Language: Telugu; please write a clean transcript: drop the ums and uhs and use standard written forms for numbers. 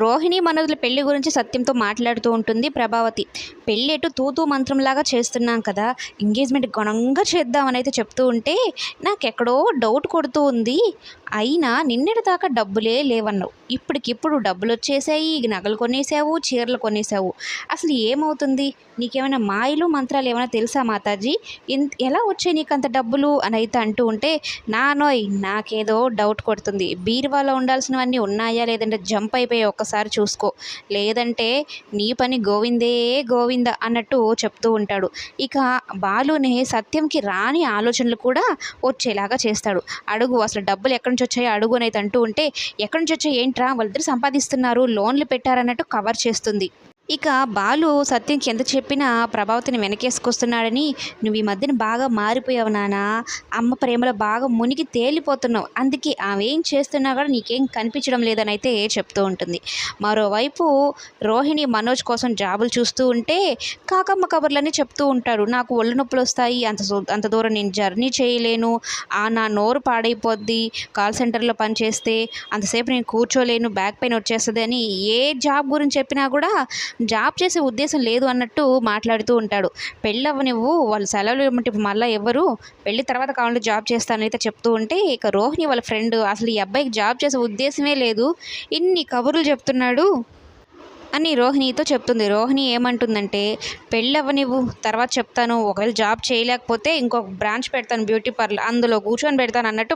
రోహిణి మనోజ్ల పెళ్లి గురించి సత్యంతో మాట్లాడుతూ ఉంటుంది ప్రభావతి. పెళ్ళి ఎటు తూతూ మంత్రంలాగా చేస్తున్నాం కదా, ఎంగేజ్మెంట్ ఘనంగా చేద్దామని అయితే చెప్తూ ఉంటే నాకెక్కడో డౌట్ కొడుతూ ఉంది. అయినా నిన్నటి దాకా డబ్బులే లేవన్నావు, ఇప్పటికిప్పుడు డబ్బులు వచ్చేసాయి, నగలు కొనేసావు, చీరలు కొనేసావు. అసలు ఏమవుతుంది? నీకేమైనా మాయలు మంత్రాలు ఏమైనా తెలుసా మాతాజీ? ఎలా వచ్చాయి నీకు అంత డబ్బులు అని అయితే అంటూ ఉంటే, నానోయ్ నాకేదో డౌట్ కొడుతుంది. బీరువాలో ఉండాల్సినవన్నీ ఉన్నాయా లేదంటే జంప్ అయిపోయాయి, ఒక్కసారి చూసుకో, లేదంటే నీ పని గోవిందే గోవింద అన్నట్టు చెప్తూ ఉంటాడు. ఇక బాలుని సత్యంకి రాని ఆలోచనలు కూడా వచ్చేలాగా చేస్తాడు. అడుగు, అసలు డబ్బులు ఎక్కడి నుంచి వచ్చాయో అడుగు అని అయితే అంటూ ఉంటే, ఎక్కడి నుంచి వచ్చాయి ఏంట్రా, వాళ్ళిద్దరు సంపాదిస్తున్నారు, లోన్లు పెట్టారన్నట్టు కవర్ చేస్తుంది. ఇక బాలు సత్యంకి ఎంత చెప్పినా ప్రభావతిని వెనకేసుకొస్తున్నాడని, నువ్వు ఈ మధ్యన బాగా మారిపోయావు నాన్న, అమ్మ ప్రేమలో బాగా మునిగి తేలిపోతున్నావు, అందుకే ఆమె ఏం చేస్తున్నా కూడా నీకేం కనిపించడం లేదని అయితే చెప్తూ ఉంటుంది. మరోవైపు రోహిణి మనోజ్ కోసం జాబులు చూస్తూ ఉంటే కాకమ్మ కబుర్లని చెప్తూ ఉంటాడు. నాకు ఒళ్ళు నొప్పులు వస్తాయి, అంత దూరం నేను జర్నీ చేయలేను, నా నోరు పాడైపోద్ది, కాల్ సెంటర్లో పనిచేస్తే అంతసేపు నేను కూర్చోలేను, బ్యాక్ పెయిన్ వచ్చేస్తుంది అని ఏ జాబ్ గురించి చెప్పినా కూడా జాబ్ చేసే ఉద్దేశం లేదు అన్నట్టు మాట్లాడుతూ ఉంటాడు. పెళ్ళవ్వనివ్వు, వాళ్ళు సెలవులు ఇవ్వమంటే మళ్ళీ ఎవ్వరు, పెళ్ళి తర్వాత కావాలంటే జాబ్ చేస్తానైతే చెప్తూ ఉంటే, ఇక రోహిణి వాళ్ళ ఫ్రెండ్ అసలు ఈ అబ్బాయికి జాబ్ చేసే ఉద్దేశమే లేదు, ఇన్ని కబుర్లు చెప్తున్నాడు అని రోహిణితో చెప్తుంది. రోహిణి ఏమంటుందంటే, పెళ్ళవ్వనివ్వు తర్వాత చెప్తాను, ఒకవేళ జాబ్ చేయలేకపోతే ఇంకొక బ్రాంచ్ పెడతాను బ్యూటీ పార్లర్, అందులో కూర్చొని పెడతాను అన్నట్టు